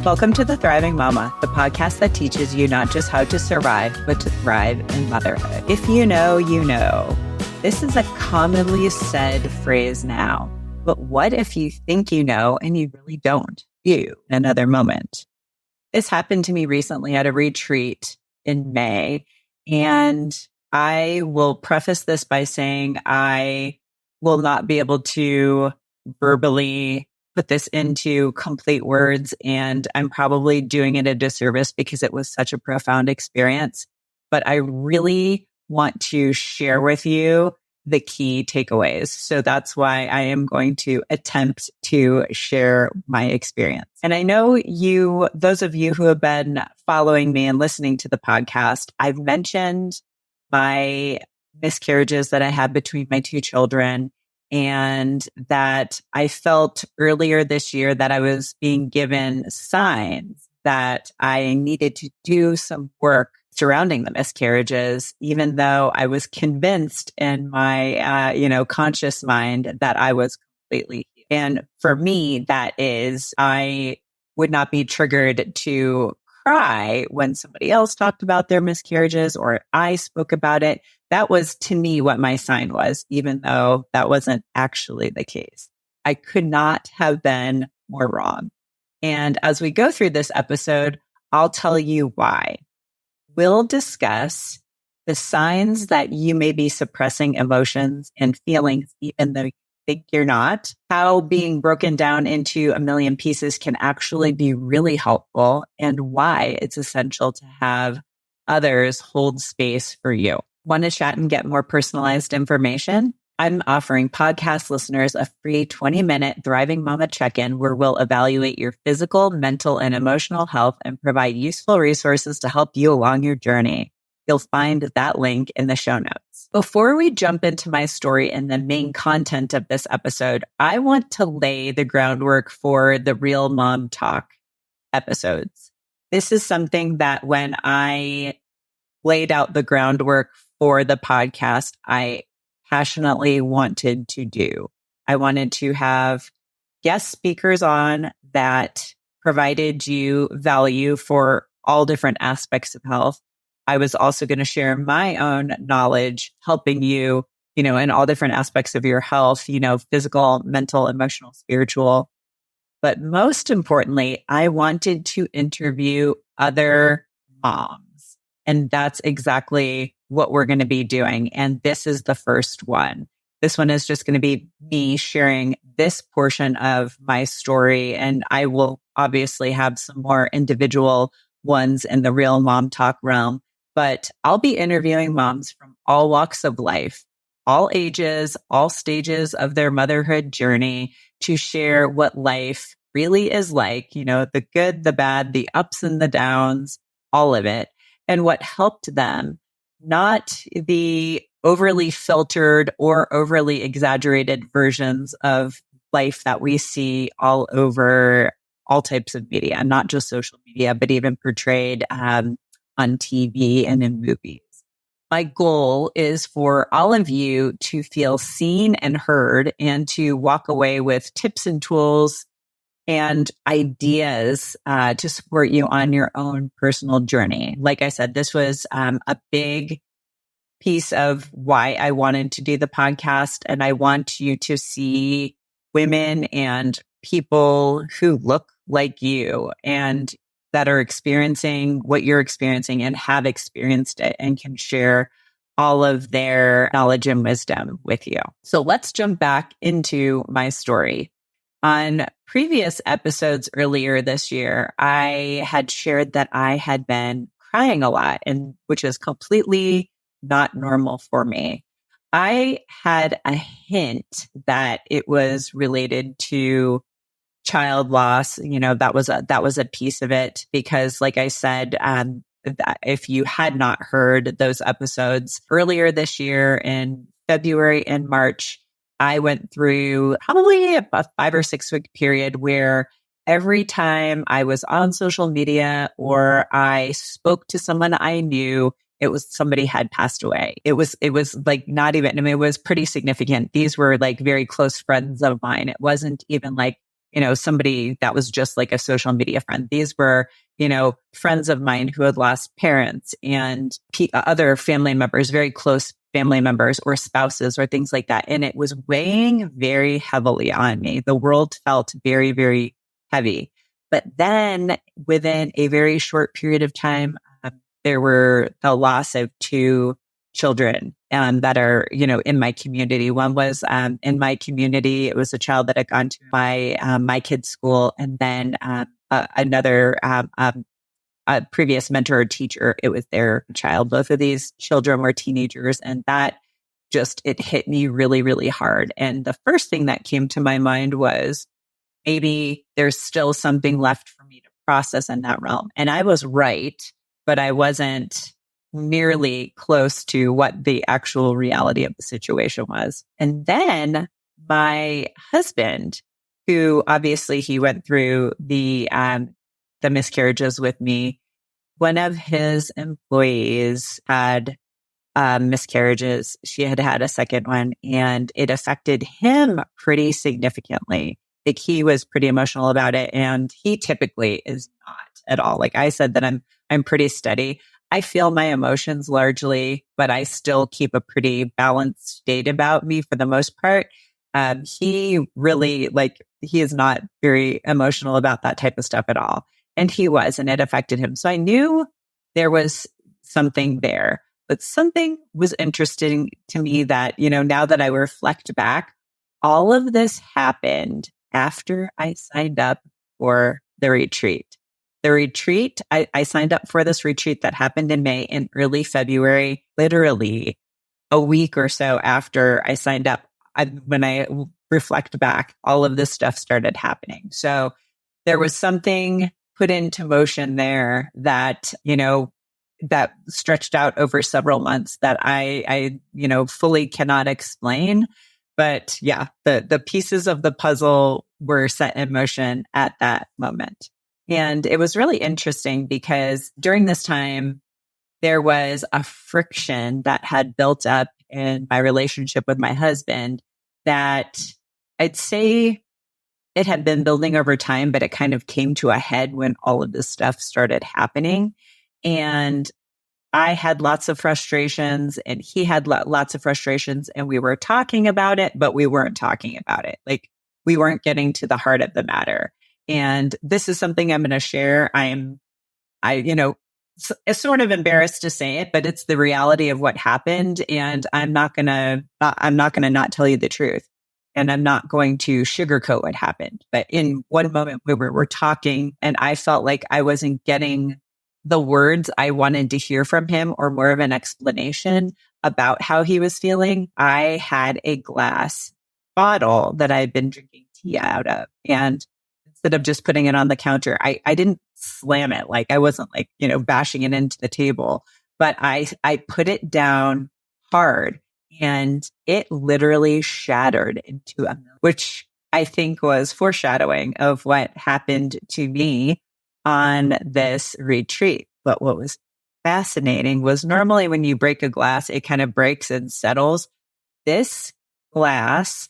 Welcome to The Thriving Mama, the podcast that teaches you not just how to survive, but to thrive in motherhood. If you know, you know. This is a commonly said phrase now, but what if you think you know and you really don't? You, in another moment. This happened to me recently at a retreat in May, and I will preface this by saying I will not be able to verbally put this into complete words, and I'm probably doing it a disservice because it was such a profound experience. But I really want to share with you the key takeaways. So that's why I am going to attempt to share my experience. And I know those of you who have been following me and listening to the podcast, I've mentioned my miscarriages that I had between my two children, and that I felt earlier this year that I was being given signs that I needed to do some work surrounding the miscarriages, even though I was convinced in my, conscious mind that I was completely healed. And for me, that is, I would not be triggered to cry when somebody else talked about their miscarriages or I spoke about it. That was, to me, what my sign was, even though that wasn't actually the case. I could not have been more wrong. And as we go through this episode, I'll tell you why. We'll discuss the signs that you may be suppressing emotions and feelings, even though you think you're not, how being broken down into a million pieces can actually be really helpful, and why it's essential to have others hold space for you. Want to chat and get more personalized information? I'm offering podcast listeners a free 20-minute Thriving Mama check-in where we'll evaluate your physical, mental, and emotional health and provide useful resources to help you along your journey. You'll find that link in the show notes. Before we jump into my story and the main content of this episode, I want to lay the groundwork for the Real Mom Talk episodes. This is something that when I laid out the groundwork for the podcast, I passionately wanted to do. I wanted to have guest speakers on that provided you value for all different aspects of health. I was also going to share my own knowledge, helping you, in all different aspects of your health, physical, mental, emotional, spiritual. But most importantly, I wanted to interview other moms. And that's exactly what we're going to be doing. And this is the first one. This one is just going to be me sharing this portion of my story. And I will obviously have some more individual ones in the Real Mom Talk realm. But I'll be interviewing moms from all walks of life, all ages, all stages of their motherhood journey to share what life really is like, the good, the bad, the ups and the downs, all of it. And what helped them, not the overly filtered or overly exaggerated versions of life that we see all over all types of media, not just social media, but even portrayed on TV and in movies. My goal is for all of you to feel seen and heard and to walk away with tips and tools and ideas to support you on your own personal journey. Like I said, this was a big piece of why I wanted to do the podcast. And I want you to see women and people who look like you and that are experiencing what you're experiencing and have experienced it and can share all of their knowledge and wisdom with you. So let's jump back into my story. On previous episodes earlier this year, I had shared that I had been crying a lot, and which is completely not normal for me. I had a hint that it was related to child loss. That was a piece of it because, like I said, that if you had not heard those episodes earlier this year in February and March, I went through probably a 5 or 6 week period where every time I was on social media or I spoke to someone I knew, it was somebody had passed away. It was like not even, it was pretty significant. These were like very close friends of mine. It wasn't even like somebody that was just like a social media friend. These were, friends of mine who had lost parents and other family members, very close family members or spouses or things like that. And it was weighing very heavily on me. The world felt very, very heavy. But then within a very short period of time, there were the loss of two children that are, in my community. One was in my community. It was a child that had gone to my kids' school. And then another a previous mentor or teacher, it was their child. Both of these children were teenagers. And that it hit me really, really hard. And the first thing that came to my mind was, maybe there's still something left for me to process in that realm. And I was right, but I wasn't nearly close to what the actual reality of the situation was. And then my husband, who obviously he went through the miscarriages with me, one of his employees had miscarriages. She had had a second one, and it affected him pretty significantly. Like, he was pretty emotional about it, and he typically is not at all. Like I said, that I'm pretty steady. I feel my emotions largely, but I still keep a pretty balanced state about me for the most part. He really, he is not very emotional about that type of stuff at all. And he was, and it affected him. So I knew there was something there, but something was interesting to me that, now that I reflect back, all of this happened after I signed up for the retreat. The retreat, I signed up for this retreat that happened in May. In early February, literally a week or so after I signed up, when I reflect back, all of this stuff started happening. So there was something put into motion there that, that stretched out over several months that I fully cannot explain. But yeah, the pieces of the puzzle were set in motion at that moment. And it was really interesting because during this time, there was a friction that had built up in my relationship with my husband that I'd say it had been building over time, but it kind of came to a head when all of this stuff started happening. And I had lots of frustrations, and he had lots of frustrations, and we were talking about it, but we weren't talking about it. Like, we weren't getting to the heart of the matter. And this is something I'm going to share. I'm sort of embarrassed to say it, but it's the reality of what happened. And I'm not going to not tell you the truth. And I'm not going to sugarcoat what happened. But in one moment we were talking, and I felt like I wasn't getting the words I wanted to hear from him, or more of an explanation about how he was feeling. I had a glass bottle that I'd been drinking tea out of. And instead of just putting it on the counter, I didn't slam it. Like, I wasn't bashing it into the table, but I put it down hard, and it literally shattered into which I think was foreshadowing of what happened to me on this retreat. But what was fascinating was, normally when you break a glass, it kind of breaks and settles. This glass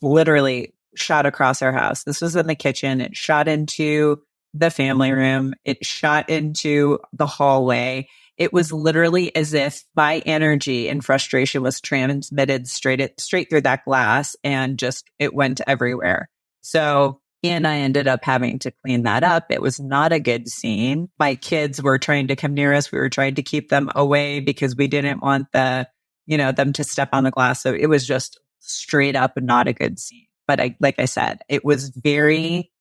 literally shot across our house. This was in the kitchen. It shot into the family room. It shot into the hallway. It was literally as if my energy and frustration was transmitted straight through that glass, and just, it went everywhere. So, and I ended up having to clean that up. It was not a good scene. My kids were trying to come near us. We were trying to keep them away because we didn't want them to step on the glass. So it was just straight up not a good scene. But like I said, it was very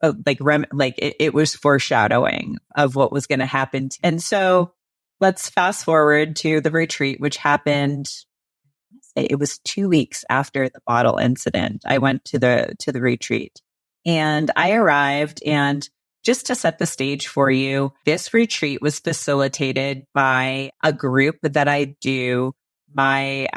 it was foreshadowing of what was going to happen. And so let's fast forward to the retreat, which happened, it was 2 weeks after the bottle incident. I went to the retreat, and I arrived, and just to set the stage for you, this retreat was facilitated by a group that I do my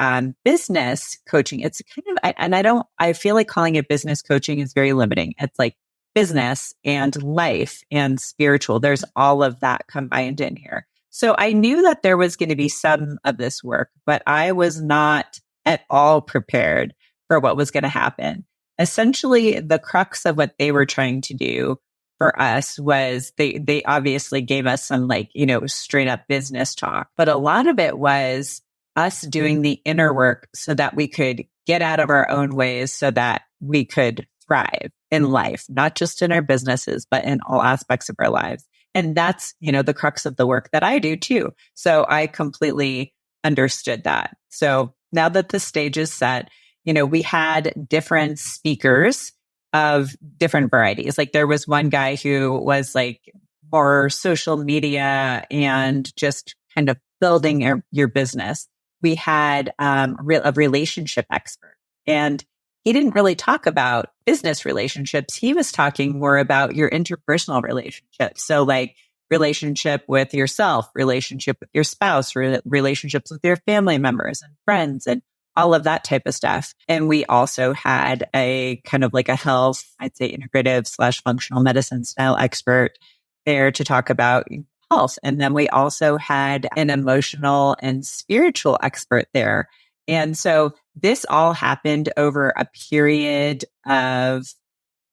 business coaching. It's kind of, I feel like calling it business coaching is very limiting. It's like business and life and spiritual. There's all of that combined in here. So I knew that there was going to be some of this work, but I was not at all prepared for what was going to happen. essentially the crux of what they were trying to do for us was they obviously gave us some straight up business talk, but a lot of it was us doing the inner work so that we could get out of our own ways so that we could thrive in life, not just in our businesses, but in all aspects of our lives. And that's, the crux of the work that I do too. So I completely understood that. So now that the stage is set, we had different speakers of different varieties. Like there was one guy who was like more social media and just kind of building your business. We had a relationship expert, and he didn't really talk about business relationships. He was talking more about your interpersonal relationships. So like relationship with yourself, relationship with your spouse, relationships with your family members and friends and all of that type of stuff. And we also had a kind of like a health, I'd say integrative / functional medicine style expert there to talk about health. And then we also had an emotional and spiritual expert there. And so this all happened over a period of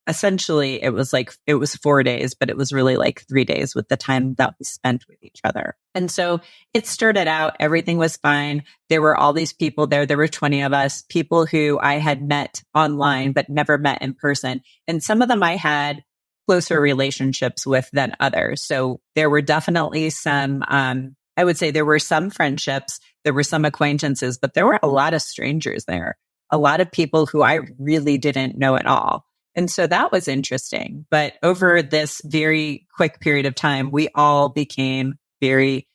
essentially it was 4 days, but it was really like 3 days with the time that we spent with each other. And so it started out, everything was fine. There were all these people there. There were 20 of us, people who I had met online, but never met in person. And some of them I had closer relationships with than others. So there were definitely some, I would say there were some friendships, there were some acquaintances, but there were a lot of strangers there, a lot of people who I really didn't know at all. And so that was interesting. But over this very quick period of time, we all became very,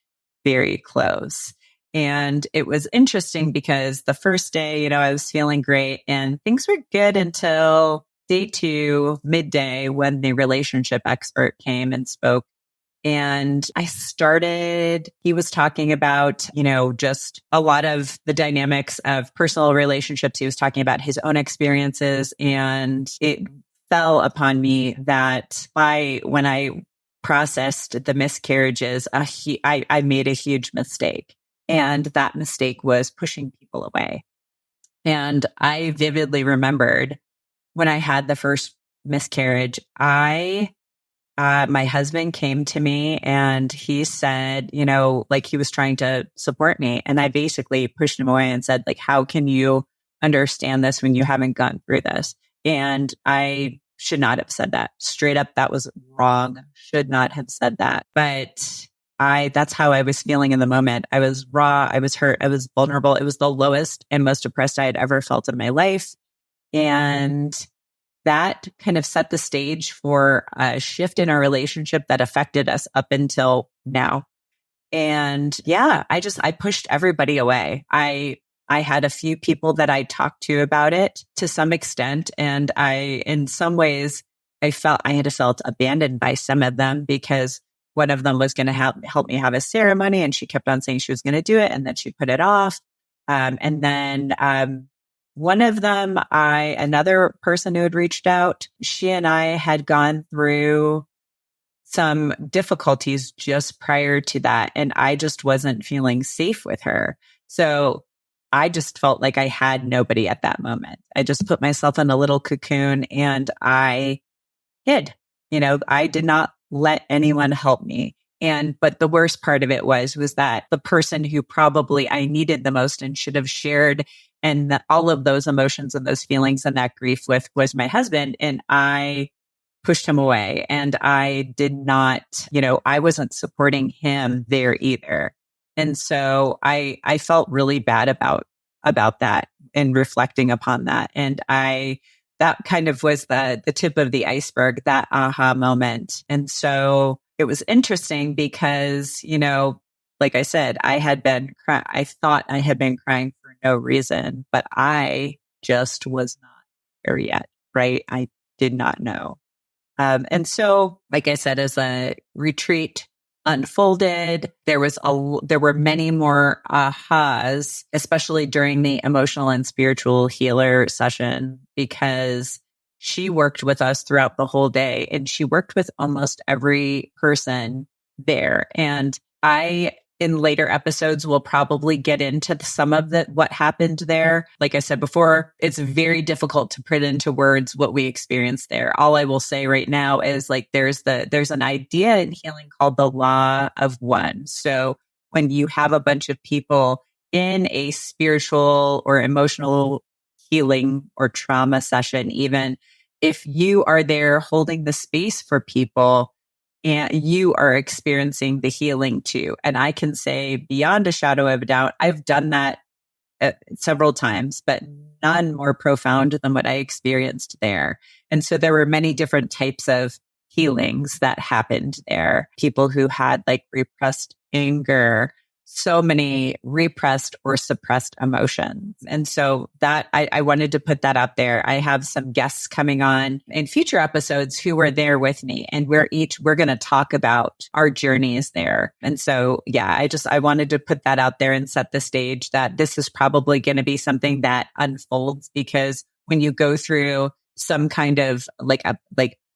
very close. And it was interesting because the first day, I was feeling great and things were good until day 2, midday, when the relationship expert came and spoke. And he was talking about, just a lot of the dynamics of personal relationships. He was talking about his own experiences, and it fell upon me that when I processed the miscarriages, I made a huge mistake. And that mistake was pushing people away. And I vividly remembered when I had the first miscarriage, my husband came to me and he said, he was trying to support me. And I basically pushed him away and said, how can you understand this when you haven't gone through this? And I should not have said that. Straight up, that was wrong. Should not have said that. But that's how I was feeling in the moment. I was raw. I was hurt. I was vulnerable. It was the lowest and most depressed I had ever felt in my life. And that kind of set the stage for a shift in our relationship that affected us up until now. And yeah, I pushed everybody away. I had a few people that I talked to about it to some extent. And in some ways, I had felt abandoned by some of them because one of them was going to help me have a ceremony. And she kept on saying she was going to do it. And then she put it off. And then, one of them, another person who had reached out, she and I had gone through some difficulties just prior to that. And I just wasn't feeling safe with her. So I just felt like I had nobody at that moment. I just put myself in a little cocoon and I hid. I did not let anyone help me. But the worst part of it was that the person who probably I needed the most and should have shared all of those emotions and those feelings and that grief with was my husband. And I pushed him away, and I did not, I wasn't supporting him there either. And so I felt really bad about that and reflecting upon that. And that kind of was the tip of the iceberg, that aha moment. And so it was interesting because, like I said, I thought I had been crying for no reason, but I just was not there yet, right? I did not know. And so, like I said, as a retreat unfolded, there were many more ahas, especially during the emotional and spiritual healer session, because she worked with us throughout the whole day, and she worked with almost every person there. And in later episodes, we'll probably get into some of what happened there. Like I said before, it's very difficult to put into words what we experienced there. All I will say right now is like there's an idea in healing called the law of one. So when you have a bunch of people in a spiritual or emotional healing or trauma session, even if you are there holding the space for people, and you are experiencing the healing too. And I can say beyond a shadow of a doubt, I've done that several times, but none more profound than what I experienced there. And so there were many different types of healings that happened there. People who had like repressed anger, so many repressed or suppressed emotions. And so that I wanted to put that out there. I have some guests coming on in future episodes who were there with me, and we're going to talk about our journeys there. And so, yeah, I wanted to put that out there and set the stage that this is probably going to be something that unfolds, because when you go through some kind of like an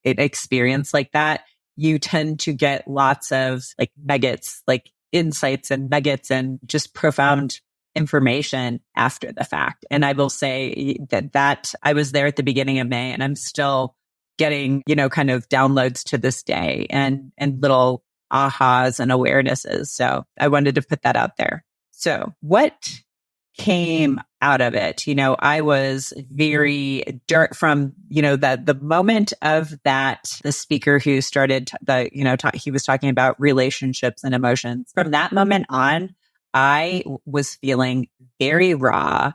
experience like that, you tend to get lots of like nuggets, like insights and nuggets and just profound information after the fact. And I will say that I was there at the beginning of May, and I'm still getting, kind of downloads to this day and little ahas and awarenesses. So I wanted to put that out there. So what came out of it? I was very dark from, the moment of that, the speaker who started he was talking about relationships and emotions. From that moment on, I was feeling very raw,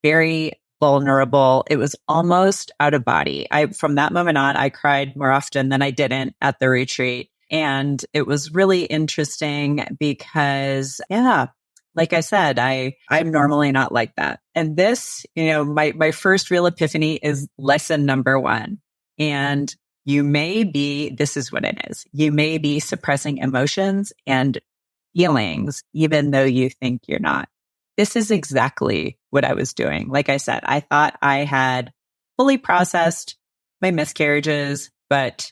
very vulnerable. It was almost out of body. From that moment on, I cried more often than I didn't at the retreat. And it was really interesting because, like I said, I'm normally not like that. And this, my first real epiphany is lesson number 1. And this is what it is. You may be suppressing emotions and feelings, even though you think you're not. This is exactly what I was doing. Like I said, I thought I had fully processed my miscarriages, but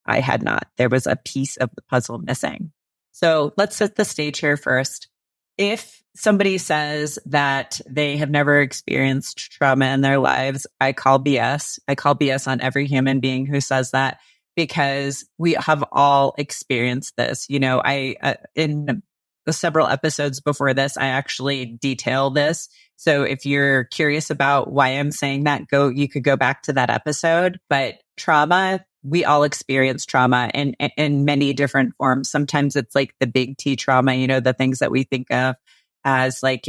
I had not. There was a piece of the puzzle missing. So let's set the stage here first. If somebody says that they have never experienced trauma in their lives, I call BS. I call BS on every human being who says that, because we have all experienced this. In the several episodes before this, I actually detail this. So if you're curious about why I'm saying that, you could go back to that episode. But trauma, we all experience trauma in many different forms. Sometimes it's like the big T trauma, the things that we think of as like,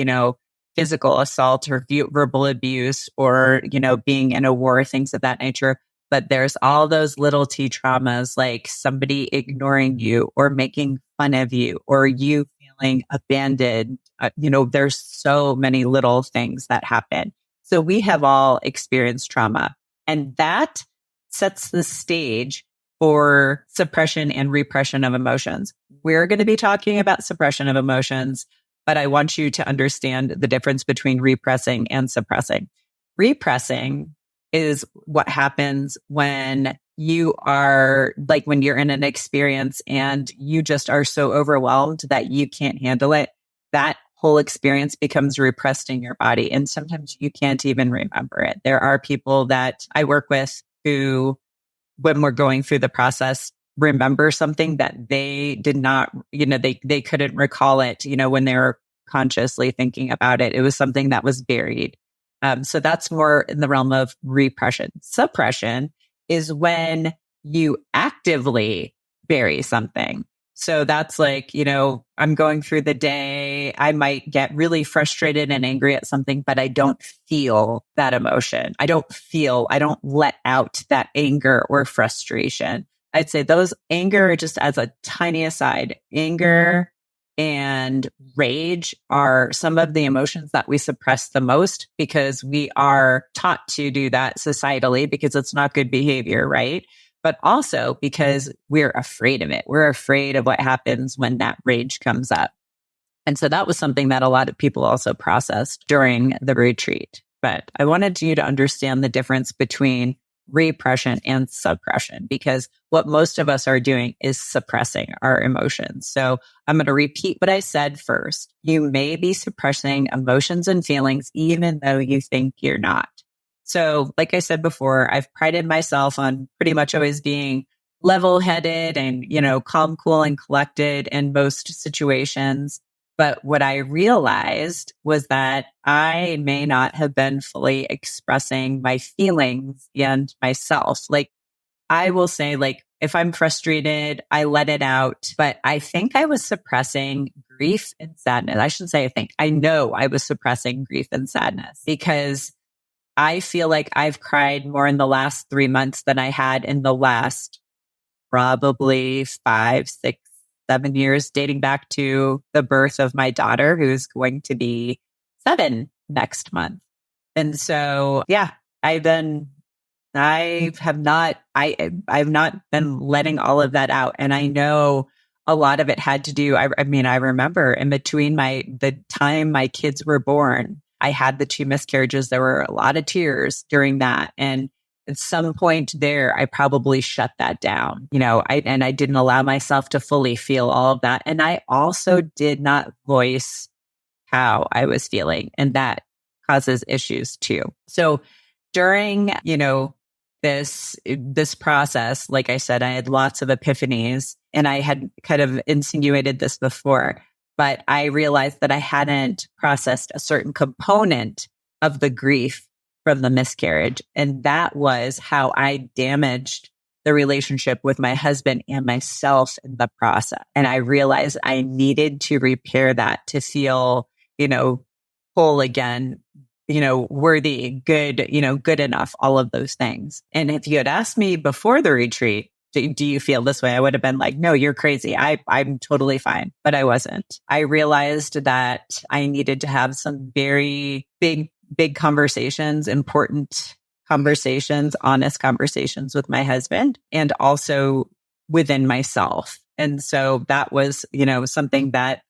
physical assault or verbal abuse or, being in a war, things of that nature. But there's all those little T traumas, like somebody ignoring you or making fun of you or you feeling abandoned. There's so many little things that happen. So we have all experienced trauma, and that sets the stage for suppression and repression of emotions. We're going to be talking about suppression of emotions, but I want you to understand the difference between repressing and suppressing. Repressing is what happens when you are like, when you're in an experience and you just are so overwhelmed that you can't handle it. That whole experience becomes repressed in your body. And sometimes you can't even remember it. There are people that I work with who, when we're going through the process, remember something that they did not, they couldn't recall it, when they were consciously thinking about it. It was something that was buried. So that's more in the realm of repression. Suppression is when you actively bury something. So that's like, I'm going through the day. I might get really frustrated and angry at something, but I don't feel that emotion. I don't let out that anger or frustration. I'd say those anger, just as a tiny aside, anger and rage are some of the emotions that we suppress the most, because we are taught to do that societally because it's not good behavior, right? But also because we're afraid of it. We're afraid of what happens when that rage comes up. And so that was something that a lot of people also processed during the retreat. But I wanted you to understand the difference between repression and suppression, because what most of us are doing is suppressing our emotions. So I'm going to repeat what I said first. You may be suppressing emotions and feelings, even though you think you're not. So like I said before, I've prided myself on pretty much always being level-headed and, calm, cool, and collected in most situations. But what I realized was that I may not have been fully expressing my feelings and myself. Like I will say, like, if I'm frustrated, I let it out, but I think I was suppressing grief and sadness. I shouldn't say I think. I know I was suppressing grief and sadness because I feel like I've cried more in the last 3 months than I had in the last probably 5, 6, 7 years, dating back to the birth of my daughter, who's going to be 7 next month. And so, yeah, I've not been letting all of that out. And I know a lot of it had to do, I remember in between the time my kids were born, I had the 2 miscarriages. There were a lot of tears during that. And at some point there, I probably shut that down, I didn't allow myself to fully feel all of that. And I also did not voice how I was feeling. And that causes issues too. So during, this process, like I said, I had lots of epiphanies, and I had kind of insinuated this before, but I realized that I hadn't processed a certain component of the grief from the miscarriage. And that was how I damaged the relationship with my husband and myself in the process. And I realized I needed to repair that to feel, whole again, worthy, good, good enough, all of those things. And if you had asked me before the retreat, do you feel this way? I would have been like, no, you're crazy. I'm totally fine. But I wasn't. I realized that I needed to have some very big conversations, important conversations, honest conversations with my husband, and also within myself. And so that was, something that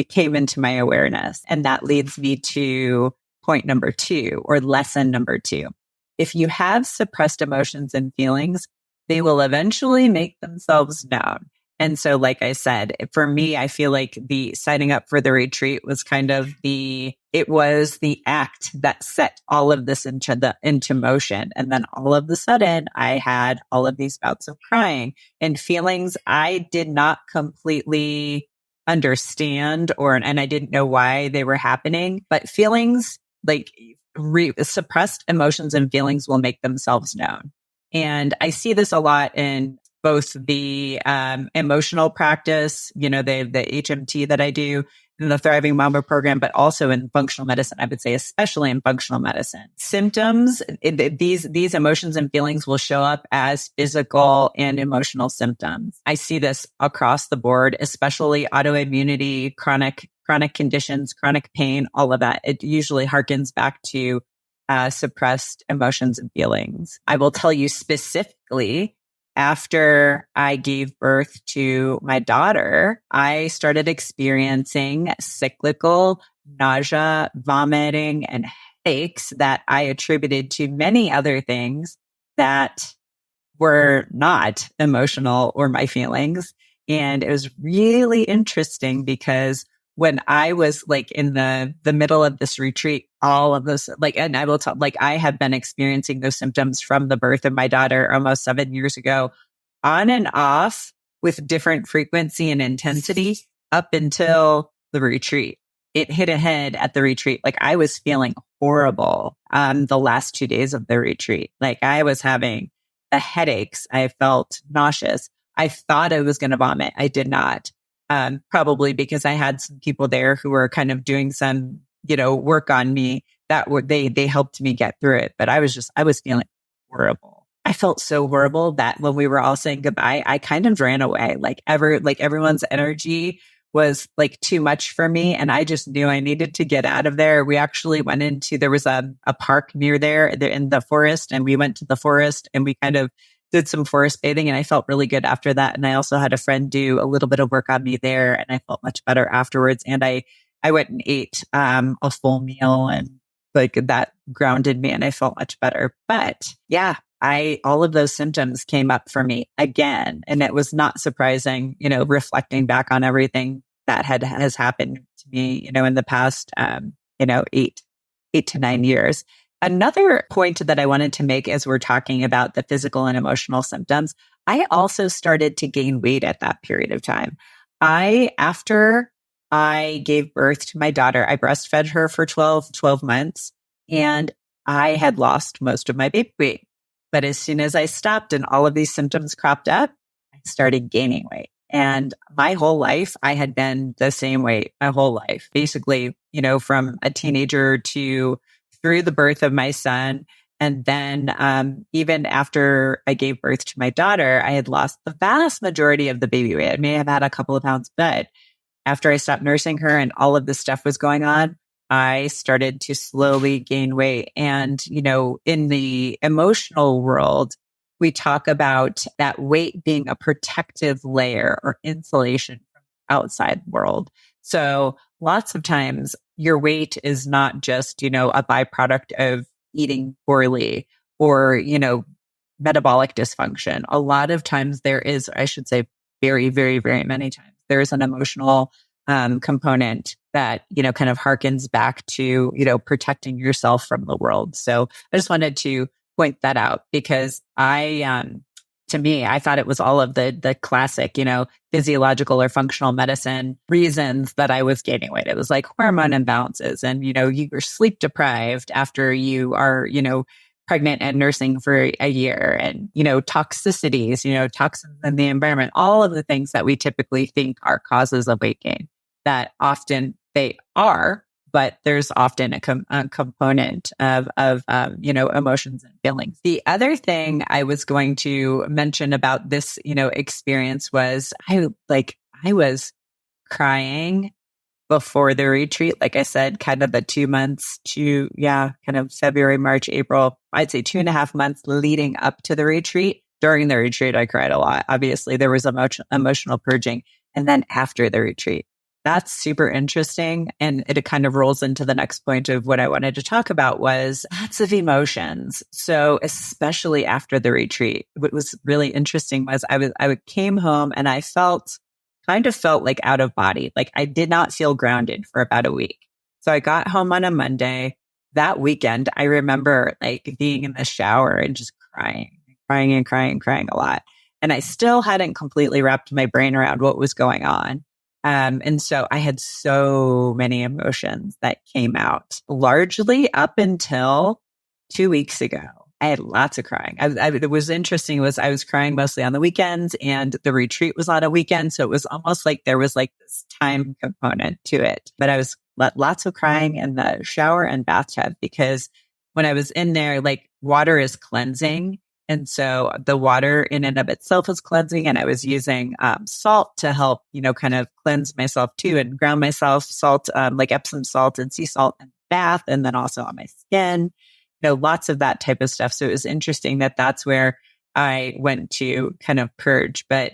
came into my awareness. And that leads me to point number 2, or lesson number 2. If you have suppressed emotions and feelings, they will eventually make themselves known. And so, like I said, for me, I feel like the signing up for the retreat was kind of it was the act that set all of this into motion. And then all of a sudden, I had all of these bouts of crying and feelings I did not completely understand, and I didn't know why they were happening, but feelings like suppressed emotions and feelings will make themselves known. And I see this a lot in both the emotional practice, the HMT that I do in the Thriving Mama program, but also in functional medicine. I would say, especially in functional medicine, symptoms, these emotions and feelings will show up as physical and emotional symptoms. I see this across the board, especially autoimmunity, chronic conditions, chronic pain, all of that. It usually harkens back to suppressed emotions and feelings. I will tell you specifically, after I gave birth to my daughter, I started experiencing cyclical nausea, vomiting, and headaches that I attributed to many other things that were not emotional or my feelings. And it was really interesting because when I was like in the middle of this retreat, all of this, and I will tell, I have been experiencing those symptoms from the birth of my daughter almost 7 years ago, on and off with different frequency and intensity up until the retreat. It hit a head at the retreat. I was feeling horrible the last 2 days of the retreat. I was having the headaches. I felt nauseous. I thought I was going to vomit. I did not. Probably because I had some people there who were kind of doing some, work on me that they helped me get through it. But I was feeling horrible. I felt so horrible that when we were all saying goodbye, I kind of ran away. Everyone's energy was too much for me. And I just knew I needed to get out of there. We actually there was a park near there in the forest, and we went to the forest and we kind of did some forest bathing, and I felt really good after that. And I also had a friend do a little bit of work on me there, and I felt much better afterwards. And I went and ate a full meal, and that grounded me, and I felt much better. But yeah, all of those symptoms came up for me again. And it was not surprising, reflecting back on everything that has happened to me, in the past, 8 to 9 years. Another point that I wanted to make as we're talking about the physical and emotional symptoms, I also started to gain weight at that period of time. After I gave birth to my daughter, I breastfed her for 12 months, and I had lost most of my baby weight. But as soon as I stopped and all of these symptoms cropped up, I started gaining weight. And my whole life, I had been the same weight my whole life, basically, from a teenager to through the birth of my son. And then even after I gave birth to my daughter, I had lost the vast majority of the baby weight. I may have had a couple of pounds, but after I stopped nursing her and all of this stuff was going on, I started to slowly gain weight. And, in the emotional world, we talk about that weight being a protective layer or insulation from the outside world. So lots of times your weight is not just, a byproduct of eating poorly or, metabolic dysfunction. A lot of times there is, I should say, very, very, very many times, there's an emotional component that, kind of harkens back to, protecting yourself from the world. So I just wanted to point that out because to me, I thought it was all of the classic, physiological or functional medicine reasons that I was gaining weight. It was like hormone imbalances and, you were sleep deprived after you are, pregnant and nursing for a year and, toxicities, toxins in the environment, all of the things that we typically think are causes of weight gain that often they are, but there's often a component of emotions and feelings. The other thing I was going to mention about this, experience was I was crying before the retreat. Like I said, kind of the 2 months to, kind of February, March, April, I'd say 2.5 months leading up to the retreat. During the retreat, I cried a lot. Obviously, there was emotional purging. And then after the retreat, that's super interesting. And it kind of rolls into the next point of what I wanted to talk about was lots of emotions. So especially after the retreat, what was really interesting was I came home and I kind of felt like out of body. Like I did not feel grounded for about a week. So I got home on a Monday. That weekend, I remember like being in the shower and just crying a lot. And I still hadn't completely wrapped my brain around what was going on. And so I had so many emotions that came out largely up until 2 weeks ago. I had lots of crying. It was interesting was I was crying mostly on the weekends and the retreat was on a weekend. So it was almost like there was like this time component to it, but I was lots of crying in the shower and bathtub because when I was in there, like water is cleansing. And so the water in and of itself was cleansing. And I was using salt to help, kind of cleanse myself too and ground myself, salt, like Epsom salt and sea salt in the bath, and then also on my skin, lots of that type of stuff. So it was interesting that that's where I went to kind of purge, but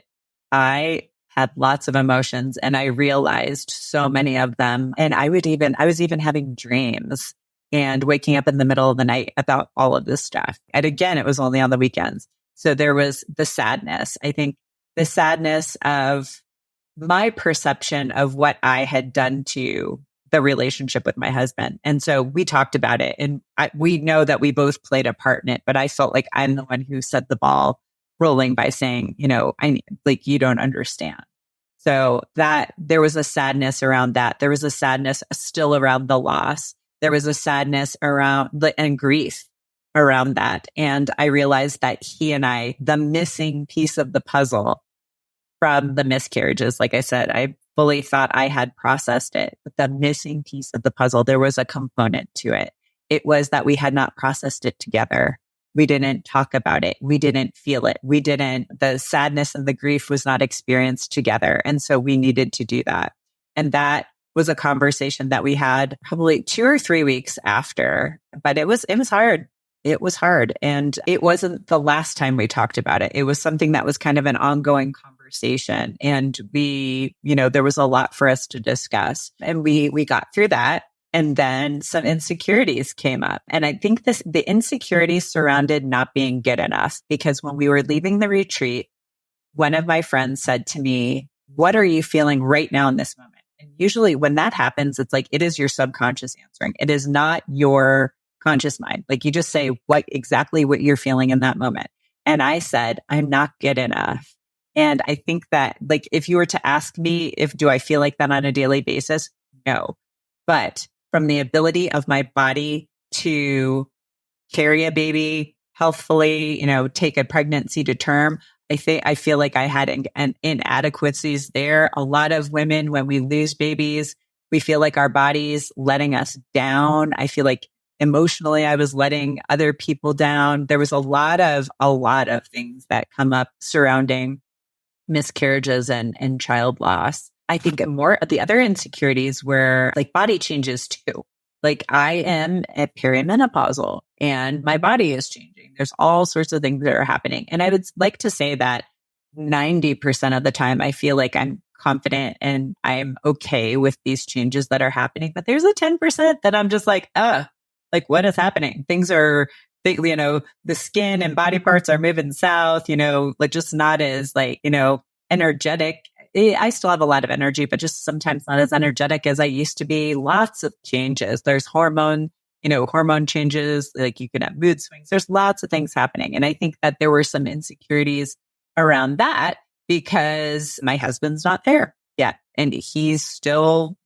I had lots of emotions and I realized so many of them. And I was even having dreams and waking up in the middle of the night about all of this stuff. And again, it was only on the weekends. So there was the sadness. I think the sadness of my perception of what I had done to the relationship with my husband. And so we talked about it and we know that we both played a part in it, but I felt like I'm the one who set the ball rolling by saying, you don't understand. So that there was a sadness around that. There was a sadness still around the loss. There was a sadness around and grief around that. And I realized that the missing piece of the puzzle from the miscarriages, like I said, I fully thought I had processed it, but the missing piece of the puzzle, there was a component to it. It was that we had not processed it together. We didn't talk about it. We didn't feel it. The sadness and the grief was not experienced together. And so we needed to do that. And that was a conversation that we had probably 2 or 3 weeks after, but it was hard. It was hard. And it wasn't the last time we talked about it. It was something that was kind of an ongoing conversation. And there was a lot for us to discuss and we got through that. And then some insecurities came up. And I think the insecurities surrounded not being good enough, because when we were leaving the retreat, one of my friends said to me, "What are you feeling right now in this moment?" And usually when that happens, it's like, it is your subconscious answering. It is not your conscious mind. Like, you just say exactly what you're feeling in that moment. And I said, "I'm not good enough." And I think that, like, if you were to ask me do I feel like that on a daily basis? No. But from the ability of my body to carry a baby healthfully, take a pregnancy to term, I feel like I had an inadequacies there. A lot of women, when we lose babies, we feel like our body's letting us down. I feel like emotionally I was letting other people down. There was a lot of things that come up surrounding miscarriages and child loss. I think more of the other insecurities were like body changes too. Like, I am at perimenopausal and my body is changing. There's all sorts of things that are happening. And I would like to say that 90% of the time I feel like I'm confident and I'm okay with these changes that are happening. But there's a 10% that I'm just like, like, what is happening? The skin and body parts are moving south, like, just not as energetic. I still have a lot of energy, but just sometimes not as energetic as I used to be. Lots of changes. There's hormone changes. Like, you can have mood swings. There's lots of things happening. And I think that there were some insecurities around that because my husband's not there yet. And he's still,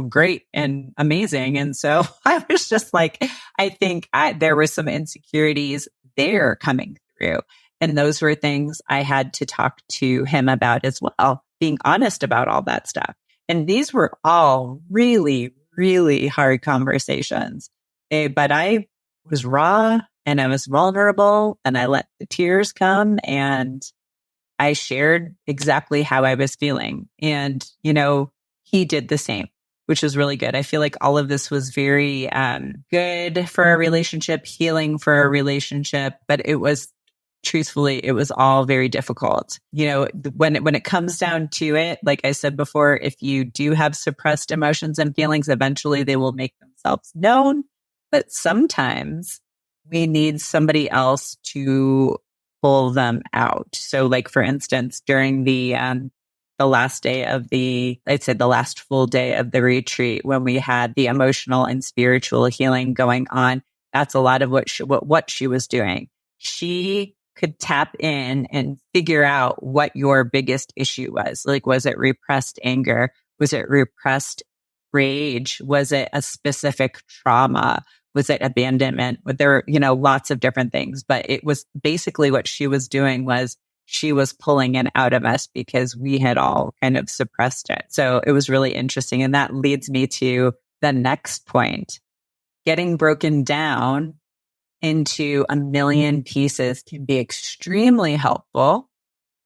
great and amazing. And so I was just like, I think there were some insecurities there coming through. And those were things I had to talk to him about as well, being honest about all that stuff. And these were all really, really hard conversations. But I was raw and I was vulnerable and I let the tears come and I shared exactly how I was feeling. And, he did the same, which was really good. I feel like all of this was very good for a relationship, healing for a relationship, but it was all very difficult. When it comes down to it, like I said before, if you do have suppressed emotions and feelings, eventually they will make themselves known. But sometimes we need somebody else to pull them out. So, like, for instance, during the last day of the last full day of the retreat, when we had the emotional and spiritual healing going on, that's a lot of what she was doing. She could tap in and figure out what your biggest issue was. Like, was it repressed anger? Was it repressed rage? Was it a specific trauma? Was it abandonment? There were, lots of different things, but it was basically what she was doing was she was pulling it out of us because we had all kind of suppressed it. So it was really interesting. And that leads me to the next point. Getting broken down into a million pieces can be extremely helpful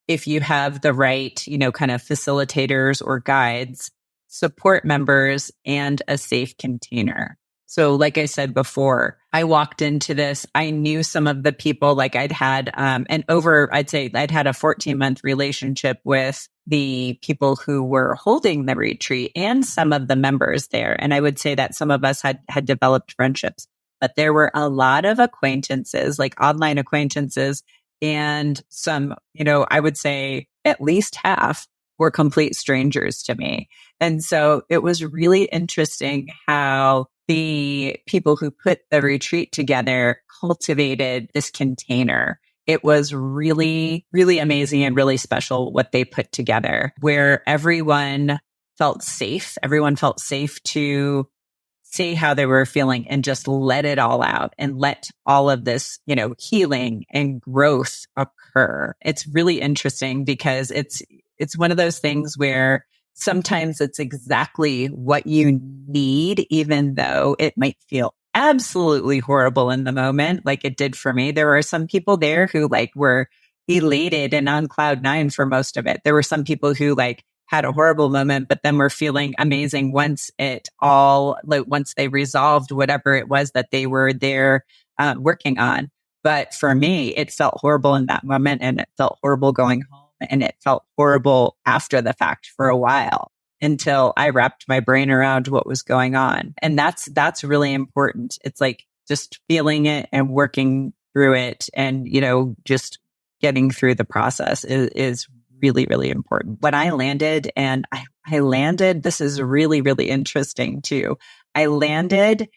if you have the right, kind of facilitators or guides, support members, and a safe container. So like I said before, I walked into this, I knew some of the people, like I'd had, I'd say I'd had a 14-month relationship with the people who were holding the retreat and some of the members there. And I would say that some of us had developed friendships, but there were a lot of acquaintances, like online acquaintances, and some, I would say at least half were complete strangers to me. And so it was really interesting how the people who put the retreat together cultivated this container. It was really, really amazing and really special what they put together, where everyone felt safe. Everyone felt safe to say how they were feeling and just let it all out and let all of this, healing and growth occur. It's really interesting because it's one of those things where sometimes it's exactly what you need, even though it might feel absolutely horrible in the moment, like it did for me. There were some people there who were elated and on cloud nine for most of it. There were some people who had a horrible moment, but then were feeling amazing once once they resolved whatever it was that they were there working on. But for me, it felt horrible in that moment, and it felt horrible going home, and it felt horrible after the fact for a while. until I wrapped my brain around what was going on. And that's really important. It's like just feeling it and working through it and, just getting through the process is really, really important. When I landed I landed, this is really, really interesting too. I landed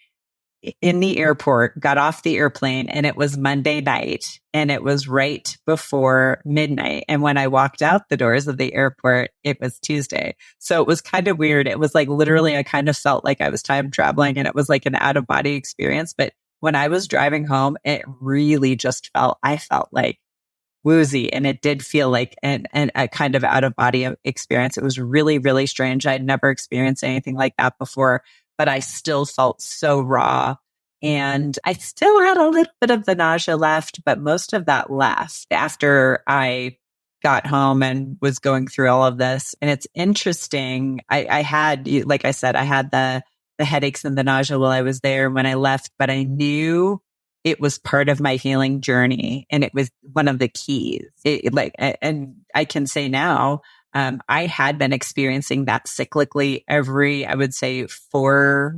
in the airport, got off the airplane, and it was Monday night and it was right before midnight. And when I walked out the doors of the airport, it was Tuesday. So it was kind of weird. It was like literally, I kind of felt like I was time traveling and it was like an out of body experience. But when I was driving home, it really just I felt like woozy, and it did feel like a kind of out of body experience. It was really, really strange. I'd never experienced anything like that before, but I still felt so raw. And I still had a little bit of the nausea left, but most of that left after I got home and was going through all of this. And it's interesting. I had, like I said, I had the headaches and the nausea while I was there when I left, but I knew it was part of my healing journey. And it was one of the keys. And I can say now, I had been experiencing that cyclically every, I would say 4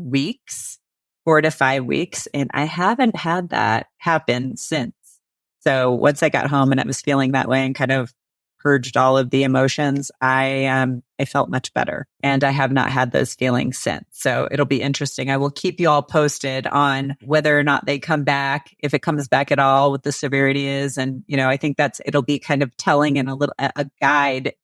to 5 weeks. And I haven't had that happen since. So once I got home and I was feeling that way and kind of purged all of the emotions, I felt much better, and I have not had those feelings since. So it'll be interesting. I will keep you all posted on whether or not they come back, if it comes back at all, what the severity is. And, I think it'll be kind of telling and a guide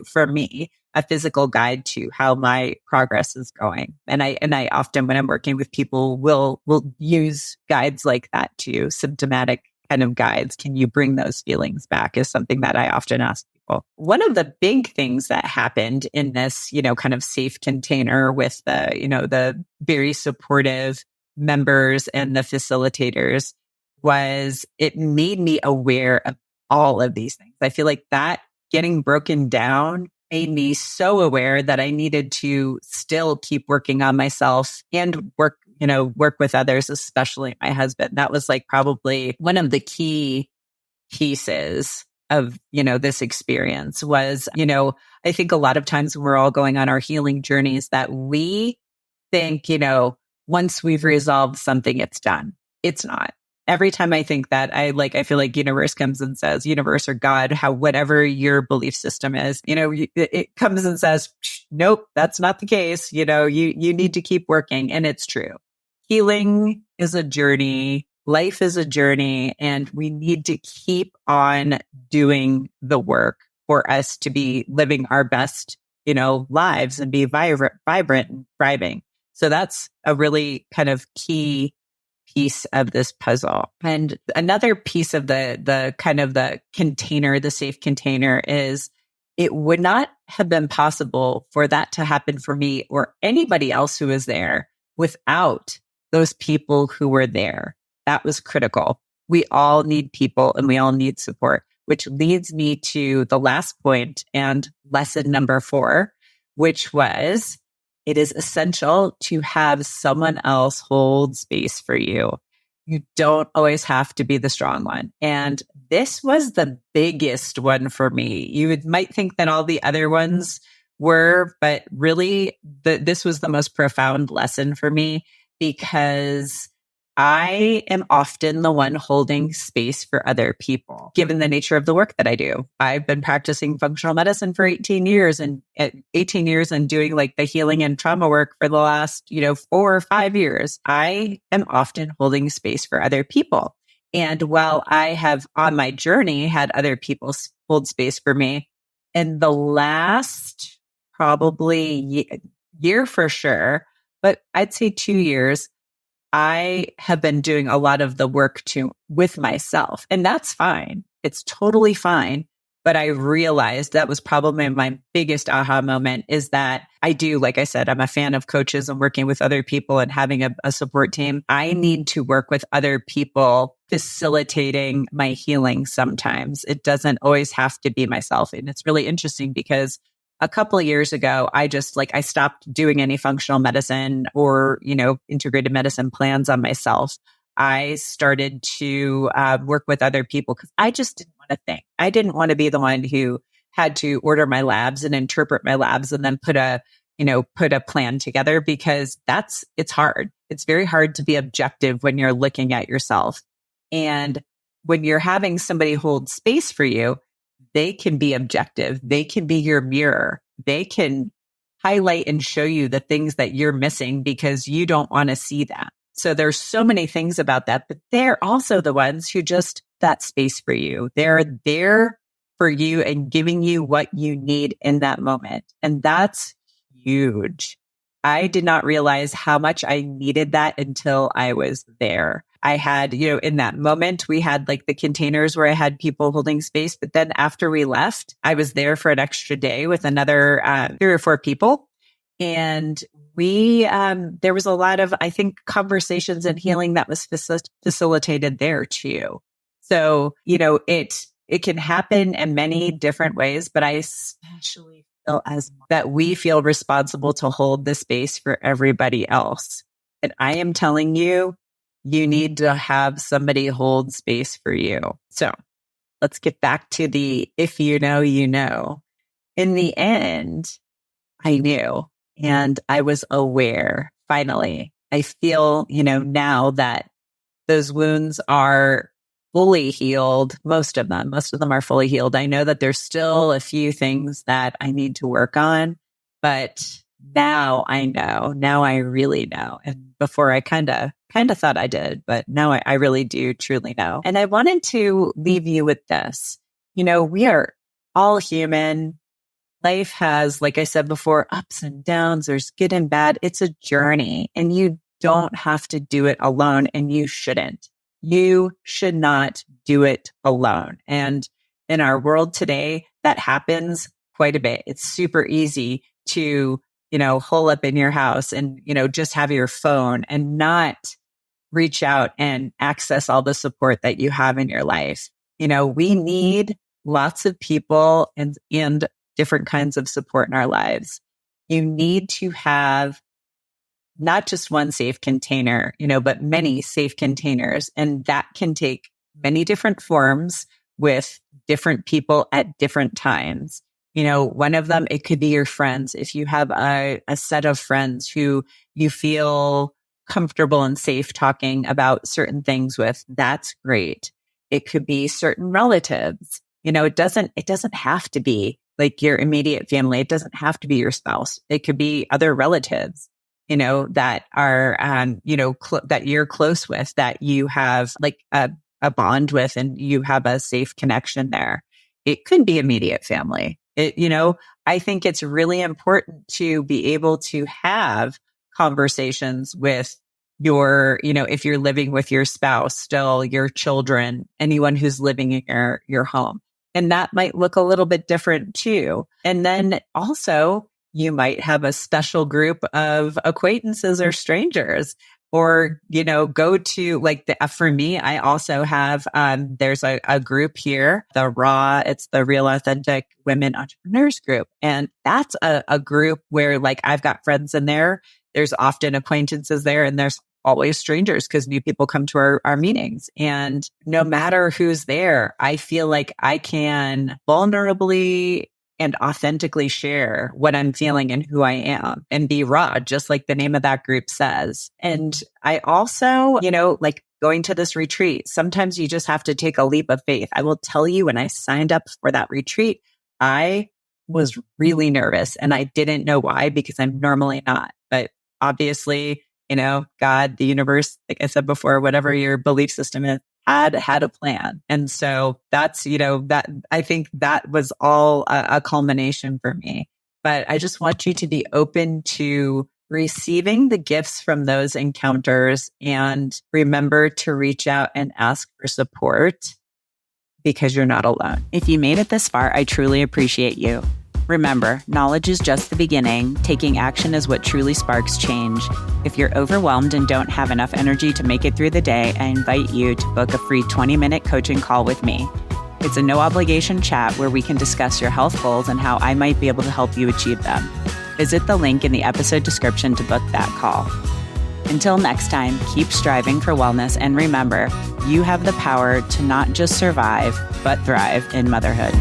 for me, a physical guide to how my progress is going. And I often, when I'm working with people, will use guides like that too, symptomatic kind of guides. Can you bring those feelings back is something that I often ask people. One of the big things that happened in this, kind of safe container with the very supportive members and the facilitators was it made me aware of all of these things. I feel like that getting broken down made me so aware that I needed to still keep working on myself and work with others, especially my husband. That was like probably one of the key pieces of, this experience was, I think a lot of times when we're all going on our healing journeys that we think, once we've resolved something, it's done. It's not. Every time I think that, I feel like universe comes and says, universe or God, whatever your belief system is, it comes and says, nope, that's not the case. You need to keep working. And it's true. Healing is a journey. Life is a journey, and we need to keep on doing the work for us to be living our best, lives and be vibrant and thriving. So that's a really kind of key piece of this puzzle. And another piece of the kind of the container, the safe container, is it would not have been possible for that to happen for me or anybody else who was there without those people who were there. That was critical. We all need people and we all need support, which leads me to the last point and lesson number 4, which was it is essential to have someone else hold space for you. You don't always have to be the strong one. And this was the biggest one for me. You might think that all the other ones were, but really this was the most profound lesson for me, because I am often the one holding space for other people, given the nature of the work that I do. I've been practicing functional medicine for 18 years and doing like the healing and trauma work for the last, 4 or 5 years. I am often holding space for other people. And while I have on my journey had other people hold space for me, in the last probably year for sure, but I'd say 2 years, I have been doing a lot of the work with myself, and that's fine. It's totally fine. But I realized that was probably my biggest aha moment, is that I do, like I said, I'm a fan of coaches and working with other people and having a support team. I need to work with other people facilitating my healing sometimes. It doesn't always have to be myself. And it's really interesting because a couple of years ago, I stopped doing any functional medicine or, integrated medicine plans on myself. I started to work with other people because I just didn't want to think. I didn't want to be the one who had to order my labs and interpret my labs and then put a put a plan together, because it's hard. It's very hard to be objective when you're looking at yourself. And when you're having somebody hold space for you, they can be objective. They can be your mirror. They can highlight and show you the things that you're missing because you don't want to see that. So there's so many things about that, but they're also the ones who just that space for you. They're there for you and giving you what you need in that moment. And that's huge. I did not realize how much I needed that until I was there. I had, in that moment, we had like the containers where I had people holding space. But then after we left, I was there for an extra day with another 3 or 4 people. And there was a lot of, I think, conversations and healing that was facilitated there too. So, it can happen in many different ways, but I especially feel that we feel responsible to hold the space for everybody else. And I am telling you, you need to have somebody hold space for you. So let's get back to the, if you know, you know. In the end, I knew and I was aware. Finally, I feel, now that those wounds are fully healed. Most of them are fully healed. I know that there's still a few things that I need to work on, but now I know. Now I really know. And before I kind of thought I did, but now I really do truly know. And I wanted to leave you with this. We are all human. Life has, like I said before, ups and downs. There's good and bad. It's a journey, and you don't have to do it alone, and you shouldn't. You should not do it alone. And in our world today, that happens quite a bit. It's super easy to, hole up in your house and, just have your phone and not reach out and access all the support that you have in your life. We need lots of people and different kinds of support in our lives. You need to have not just one safe container, but many safe containers. And that can take many different forms with different people at different times. One of them, it could be your friends. If you have a set of friends who you feel comfortable and safe talking about certain things with, that's great. It could be certain relatives. It doesn't have to be like your immediate family. It doesn't have to be your spouse. It could be other relatives, that are, that you're close with, that you have like a bond with, and you have a safe connection there. It could be immediate family. I think it's really important to be able to have conversations with your, if you're living with your spouse, still your children, anyone who's living in your home. And that might look a little bit different too. And then also, you might have a special group of acquaintances or strangers, or, go to for me, I also have, there's a group here, it's the Real Authentic Women Entrepreneurs Group. And that's a group where I've got friends in there. There's often acquaintances there, and there's always strangers because new people come to our meetings. And no matter who's there, I feel like I can vulnerably and authentically share what I'm feeling and who I am, and be raw, just like the name of that group says. And I also, going to this retreat, sometimes you just have to take a leap of faith. I will tell you, when I signed up for that retreat, I was really nervous, and I didn't know why, because I'm normally not. But obviously, God, the universe, like I said before, whatever your belief system is, had a plan. And so that's, that I think that was all a culmination for me. But I just want you to be open to receiving the gifts from those encounters, and remember to reach out and ask for support, because you're not alone. If you made it this far, I truly appreciate you. Remember, knowledge is just the beginning. Taking action is what truly sparks change. If you're overwhelmed and don't have enough energy to make it through the day, I invite you to book a free 20-minute coaching call with me. It's a no-obligation chat where we can discuss your health goals and how I might be able to help you achieve them. Visit the link in the episode description to book that call. Until next time, keep striving for wellness, and remember, you have the power to not just survive, but thrive in motherhood.